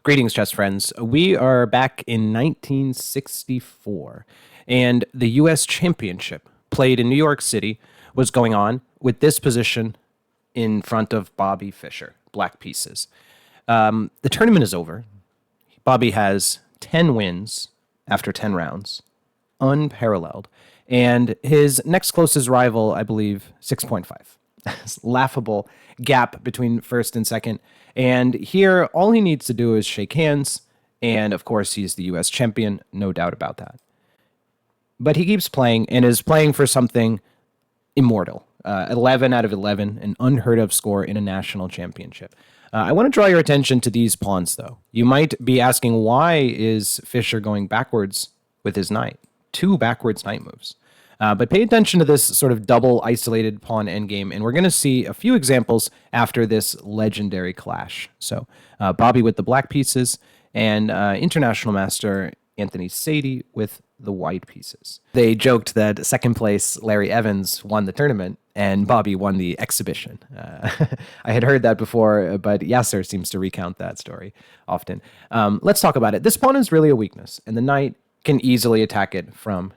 Greetings, chess friends. We are back in 1964, and the U.S. Championship, played in New York City, was going on with this position in front of Bobby Fischer, black pieces. The tournament is over. Bobby has 10 wins after 10 rounds, unparalleled. And his next closest rival, I believe, 6.5. Laughable gap between first and second. And here, all he needs to do is shake hands. And of course, he's the US champion, no doubt about that. But he keeps playing and is playing for something immortal. 11 out of 11, an unheard of score in a national championship. I want to draw your attention to these pawns, though. You might be asking, why is Fischer going backwards with his knight? 2 backwards knight moves. But pay attention to this sort of double isolated pawn endgame, and we're going to see a few examples after this legendary clash. So Bobby with the black pieces, and international master Anthony Sadie with the white pieces. They joked that second place Larry Evans won the tournament, and Bobby won the exhibition. I had heard that before, but Yasser seems to recount that story often. Let's talk about it. This pawn is really a weakness, and the knight can easily attack it from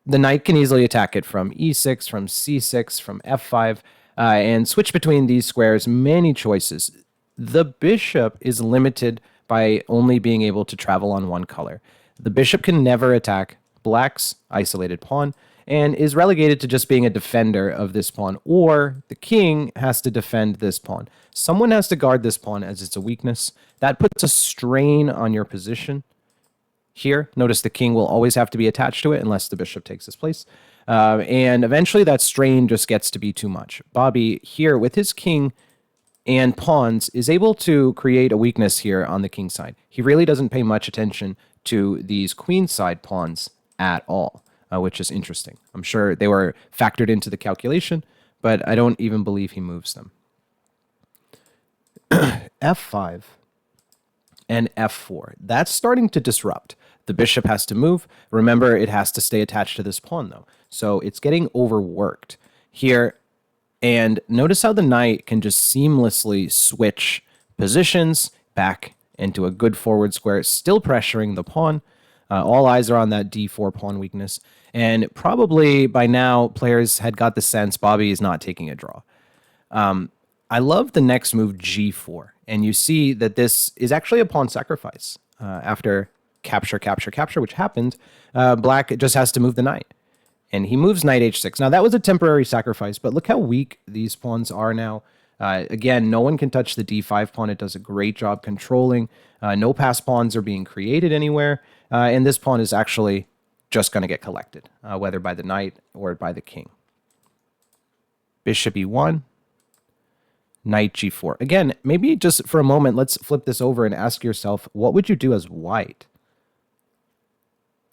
The knight can easily attack it from e6, from c6, from f5, and switch between these squares. Many choices. The bishop is limited by only being able to travel on one color. The bishop can never attack black's isolated pawn and is relegated to just being a defender of this pawn, or the king has to defend this pawn. Someone has to guard this pawn as it's a weakness. That puts a strain on your position. Here, notice the king will always have to be attached to it unless the bishop takes his place. And eventually that strain just gets to be too much. Bobby here with his king and pawns is able to create a weakness here on the king side. He really doesn't pay much attention to these queen side pawns at all, which is interesting. I'm sure they were factored into the calculation, but I don't even believe he moves them. f5 and f4. That's starting to disrupt. The bishop has to move. Remember, it has to stay attached to this pawn, though. So it's getting overworked here. And notice how the knight can just seamlessly switch positions back into a good forward square, still pressuring the pawn. All eyes are on that d4 pawn weakness. And probably by now, players had got the sense Bobby is not taking a draw. I love the next move, g4. And you see that this is actually a pawn sacrifice after capture, capture, capture, which happened. Black just has to move the knight. And he moves knight h6. Now, that was a temporary sacrifice, but look how weak these pawns are now. Again, no one can touch the d5 pawn. It does a great job controlling. No passed pawns are being created anywhere. And this pawn is actually just going to get collected, whether by the knight or by the king. Bishop e1. Knight g4. Again, maybe just for a moment, let's flip this over and ask yourself, what would you do as white?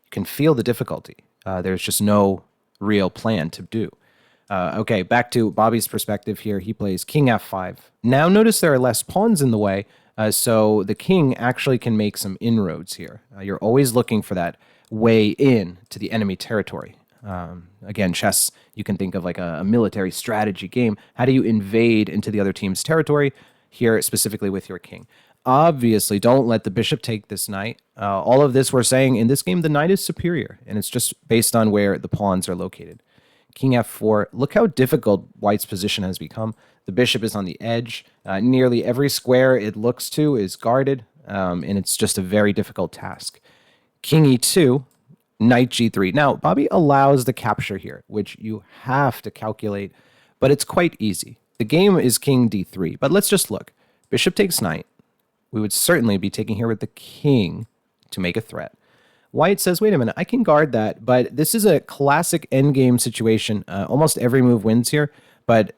You can feel the difficulty. There's just no real plan to do. Okay, back to Bobby's perspective here. He plays king f5. Now notice there are less pawns in the way, so the king actually can make some inroads here. You're always looking for that way in to the enemy territory. Again, chess, you can think of like a military strategy game. How do you invade into the other team's territory? Here, specifically with your king. Obviously, don't let the bishop take this knight. All of this we're saying in this game, the knight is superior, and it's just based on where the pawns are located. King f4. Look how difficult white's position has become. The bishop is on the edge. Nearly every square it looks to is guarded, and it's just a very difficult task. King e2. Knight g3. Now, Bobby allows the capture here, which you have to calculate, but it's quite easy. The game is king d3, but let's just look. Bishop takes knight. We would certainly be taking here with the king to make a threat. White says, wait a minute, I can guard that, but this is a classic endgame situation. Almost every move wins here, but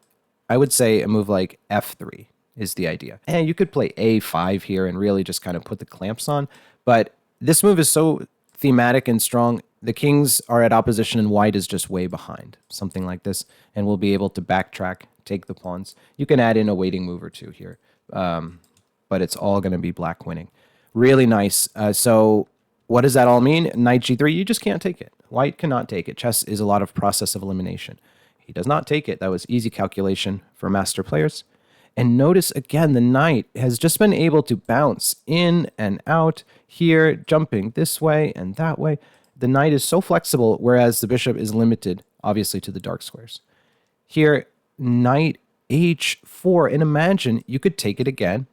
I would say a move like f3 is the idea. And you could play a5 here and really just kind of put the clamps on, but this move is so thematic and strong. The kings are at opposition and white is just way behind. Something like this, and we'll be able to backtrack, take the pawns. You can add in a waiting move or two here, but it's all going to be black winning. Really nice. So what does that all mean? Knight g3, you just can't take it. White cannot take it. Chess is a lot of process of elimination. He does not take it. That was easy calculation for master players. And notice again, the knight has just been able to bounce in and out here, jumping this way and that way. The knight is so flexible, whereas the bishop is limited, obviously, to the dark squares. Here, knight h4, and imagine you could take it again.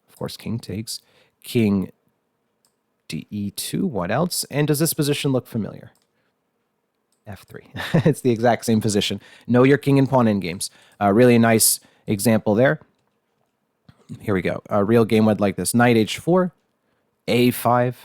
Of course, king takes, king de2, what else? And does this position look familiar? f3. It's the exact same position. Know your king and pawn endgames. Really nice example there. Here we go. A real game would like this. Knight h4, a5,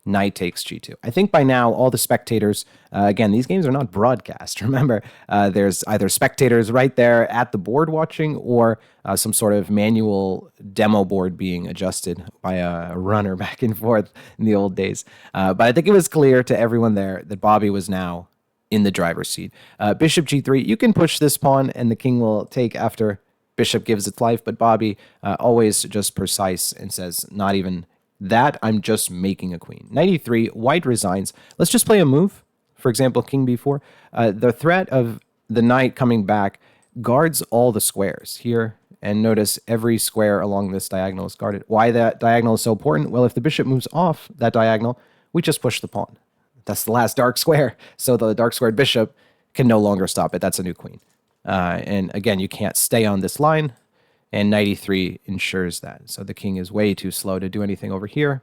knight takes g2. I think by now all the spectators, again, these games are not broadcast. Remember, there's either spectators right there at the board watching or some sort of manual demo board being adjusted by a runner back and forth in the old days. But I think it was clear to everyone there that Bobby was now in the driver's seat. Bishop g3, you can push this pawn and the king will take after bishop gives its life, but Bobby always just precise and says, not even that, I'm just making a queen. Knight e3, white resigns. Let's just play a move. For example, king b4. The threat of the knight coming back guards all the squares here. And notice every square along this diagonal is guarded. Why that diagonal is so important? Well, if the bishop moves off that diagonal, we just push the pawn. That's the last dark square. So the dark squared bishop can no longer stop it. That's a new queen. And again, you can't stay on this line. And knight e3 ensures that. So the king is way too slow to do anything over here.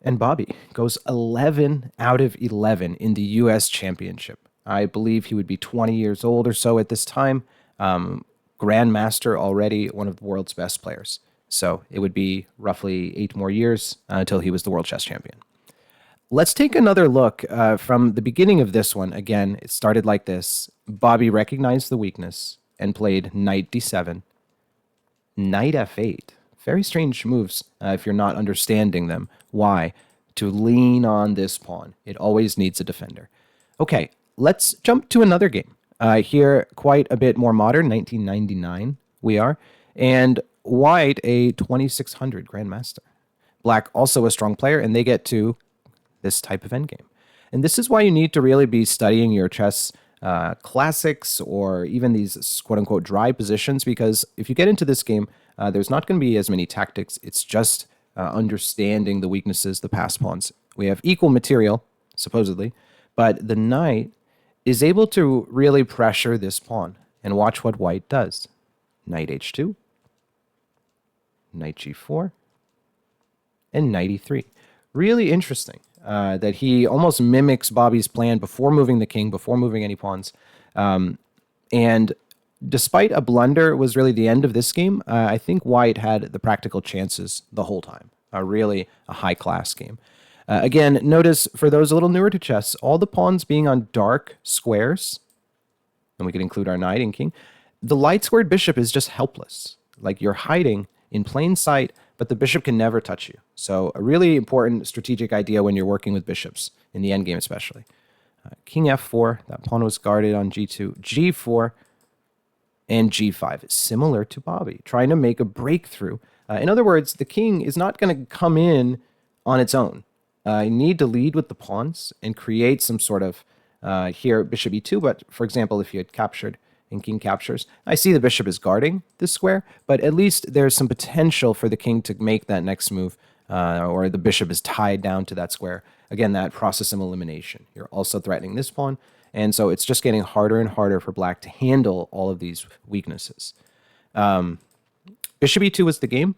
And Bobby goes 11 out of 11 in the U.S. Championship. I believe he would be 20 years old or so at this time. Grandmaster already, one of the world's best players. So it would be roughly 8 more years until he was the world chess champion. Let's take another look from the beginning of this one. Again, it started like this. Bobby recognized the weakness and played knight d7, knight f8. Very strange moves if you're not understanding them. Why? To lean on this pawn. It always needs a defender. Okay, let's jump to another game. Here, quite a bit more modern, 1999 we are. And white, a 2600 grandmaster. Black, also a strong player, and they get to this type of endgame. And this is why you need to really be studying your chess classics or even these quote-unquote dry positions, because if you get into this game, there's not going to be as many tactics. It's just understanding the weaknesses, the pass pawns. We have equal material, supposedly, but the knight is able to really pressure this pawn. And watch what white does. Knight h2, knight g4, and knight e3. Really interesting. That he almost mimics Bobby's plan before moving the king, before moving any pawns. And despite a blunder was really the end of this game, I think white had the practical chances the whole time. Really a high-class game. Again, notice, for those a little newer to chess, all the pawns being on dark squares, and we could include our knight and king, the light-squared bishop is just helpless. Like you're hiding in plain sight, but the bishop can never touch you. So a really important strategic idea when you're working with bishops, in the endgame especially. King f4, that pawn was guarded on g2, g4, and g5. Similar to Bobby, trying to make a breakthrough. In other words, the king is not going to come in on its own. You need to lead with the pawns and create some sort of, here, bishop e2, but for example, if you had captured and king captures. I see the bishop is guarding this square, but at least there's some potential for the king to make that next move, or the bishop is tied down to that square. Again, that process of elimination. You're also threatening this pawn, and so it's just getting harder and harder for black to handle all of these weaknesses. Bishop e2 was the game.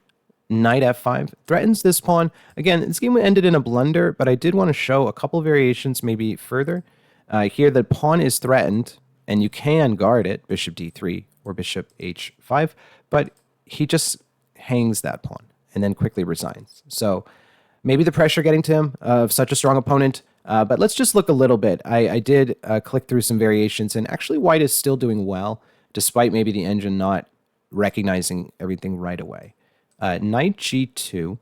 Knight f5 threatens this pawn. Again, this game ended in a blunder, but I did want to show a couple variations maybe further. Here, the pawn is threatened, and you can guard it, bishop d3 or bishop h5, but he just hangs that pawn and then quickly resigns. So maybe the pressure getting to him of such a strong opponent, but let's just look a little bit. I did click through some variations, and actually white is still doing well, despite maybe the engine not recognizing everything right away. Knight g2,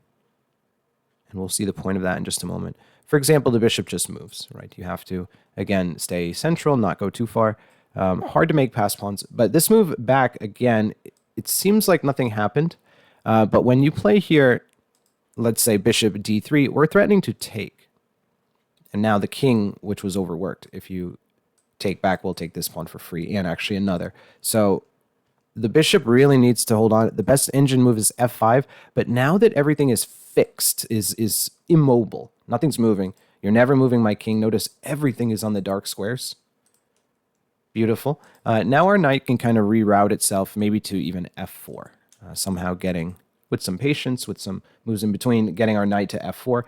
and we'll see the point of that in just a moment. For example, the bishop just moves, right? You have to, again, stay central, not go too far. Hard to make pass pawns, but this move back, again, it seems like nothing happened. But when you play here, let's say bishop d3, we're threatening to take. And now the king, which was overworked, if you take back, we'll take this pawn for free, and actually another. So the bishop really needs to hold on. The best engine move is f5, but now that everything is fixed, is immobile, nothing's moving. You're never moving my king. Notice everything is on the dark squares. Beautiful. Now our knight can kind of reroute itself, maybe to even f4. Somehow getting, with some patience, with some moves in between, getting our knight to f4.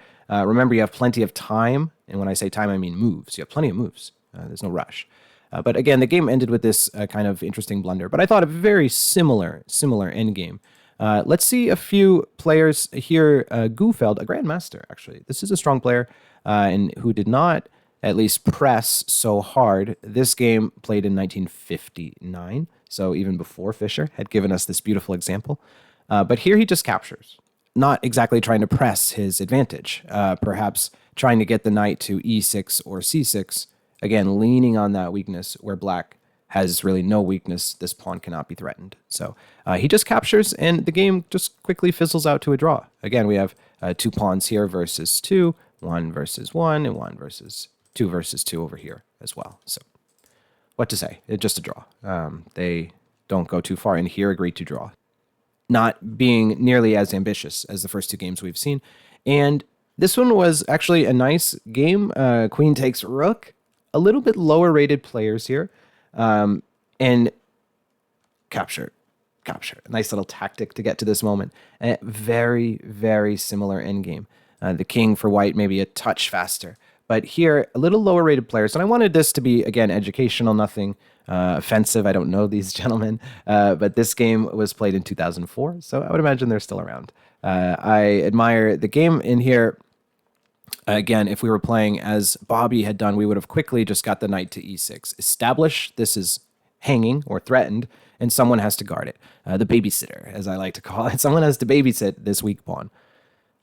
Remember, you have plenty of time. And when I say time, I mean moves. You have plenty of moves. There's no rush. But again, the game ended with this kind of interesting blunder. But I thought a very similar endgame. Let's see a few players here. Gufeld, a grandmaster, actually. This is a strong player and who did not at least press so hard. This game played in 1959, so even before Fischer had given us this beautiful example. But here he just captures, not exactly trying to press his advantage, perhaps trying to get the knight to e6 or c6, again, leaning on that weakness where black has really no weakness. This pawn cannot be threatened. So he just captures, and the game just quickly fizzles out to a draw. Again, we have 2 pawns here versus 2, 1 versus 1, and 1 versus 2 versus 2 over here as well. So what to say? It's just a draw. They don't go too far, and here agreed to draw, not being nearly as ambitious as the first 2 games we've seen. And this one was actually a nice game. Queen takes rook. A little bit lower rated players here. And capture. Nice little tactic to get to this moment. Very, very similar endgame. The king for white maybe a touch faster. But here, a little lower rated players. And I wanted this to be, again, educational, nothing offensive. I don't know these gentlemen. But this game was played in 2004. So I would imagine they're still around. I admire the game in here. Again, if we were playing as Bobby had done, we would have quickly just got the knight to e6. Establish this is hanging or threatened, and someone has to guard it. The babysitter, as I like to call it. Someone has to babysit this weak pawn.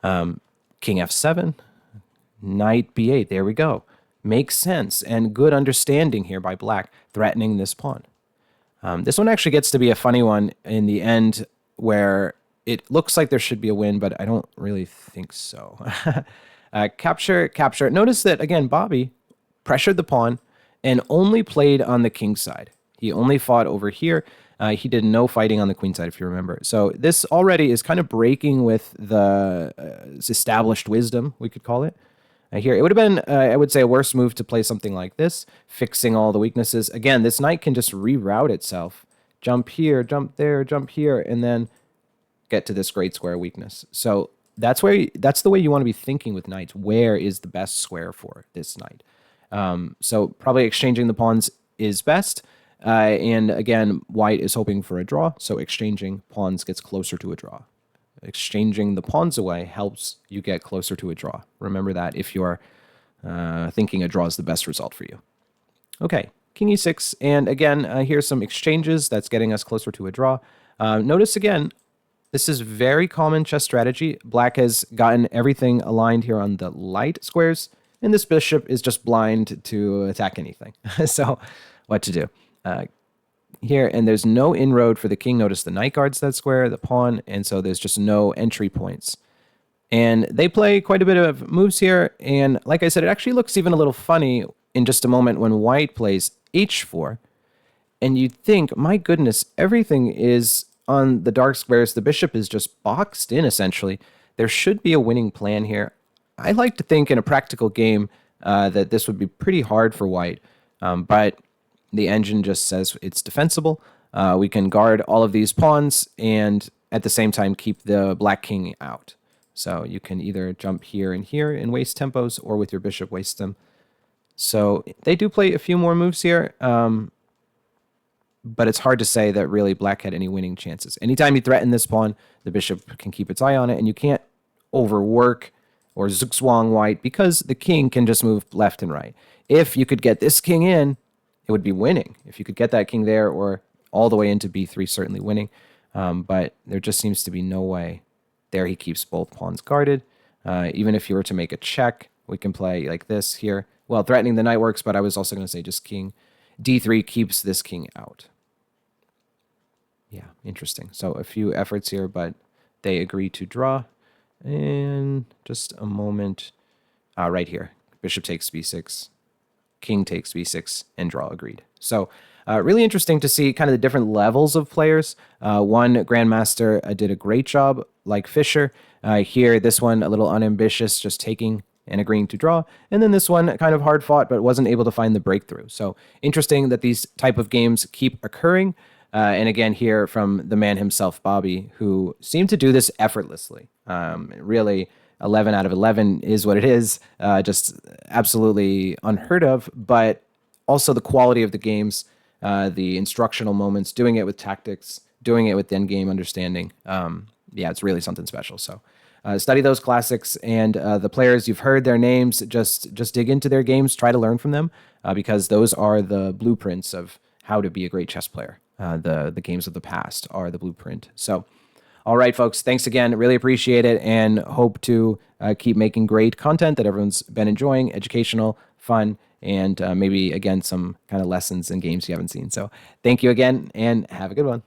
King f7, knight b8. There we go. Makes sense, and good understanding here by black, threatening this pawn. This one actually gets to be a funny one in the end, where it looks like there should be a win, but I don't really think so. Capture. Notice that, again, Bobby pressured the pawn and only played on the king side. He only fought over here. He did no fighting on the queen side, if you remember. So this already is kind of breaking with the established wisdom, we could call it. Here, it would have been, I would say, a worse move to play something like this, fixing all the weaknesses. Again, this knight can just reroute itself. Jump here, jump there, jump here, and then get to this great square weakness. So that's the way you want to be thinking with knights. Where is the best square for this knight? So probably exchanging the pawns is best. And again, white is hoping for a draw. So exchanging pawns gets closer to a draw. Exchanging the pawns away helps you get closer to a draw. Remember that if you're thinking a draw is the best result for you. Okay, king e6. And again, here's some exchanges that's getting us closer to a draw. Notice again, this is very common chess strategy. Black has gotten everything aligned here on the light squares, and this bishop is just blind to attack anything. So what to do? Here, and there's no inroad for the king. Notice the knight guards that square, the pawn, and so there's just no entry points. And they play quite a bit of moves here, and like I said, it actually looks even a little funny in just a moment when white plays h4, and you'd think, my goodness, everything is on the dark squares. The bishop is just boxed in, essentially. There should be a winning plan here. I like to think in a practical game that this would be pretty hard for white, but the engine just says it's defensible. We can guard all of these pawns and at the same time keep the black king out. So you can either jump here and waste tempos, or with your bishop waste them. So they do play a few more moves here, but it's hard to say that really black had any winning chances. Anytime you threaten this pawn, the bishop can keep its eye on it, and you can't overwork or zugzwang white because the king can just move left and right. If you could get this king in, it would be winning. If you could get that king there or all the way into b3, certainly winning. But there just seems to be no way. There he keeps both pawns guarded. Even if you were to make a check, we can play like this here. Well, threatening the knight works, but I was also going to say just king d3 keeps this king out. Yeah, interesting. So a few efforts here, but they agree to draw. And just a moment. Right here. Bishop takes b6. King takes b6, and draw agreed. So Really interesting to see kind of the different levels of players. One grandmaster did a great job, like Fischer. Here, this one a little unambitious, just taking and agreeing to draw. And then this one kind of hard fought, but wasn't able to find the breakthrough. So interesting that these type of games keep occurring. And again, here from the man himself, Bobby, who seemed to do this effortlessly. Really, 11 out of 11 is what it is. Just absolutely unheard of, but also the quality of the games, the instructional moments, doing it with tactics, doing it with end game understanding. Yeah, it's really something special. So study those classics, and the players, you've heard their names. Just dig into their games, try to learn from them, because those are the blueprints of how to be a great chess player. The games of the past are the blueprint. So, all right, folks, thanks again. Really appreciate it, and hope to keep making great content that everyone's been enjoying, educational, fun, and maybe, again, some kind of lessons and games you haven't seen. So thank you again, and have a good one.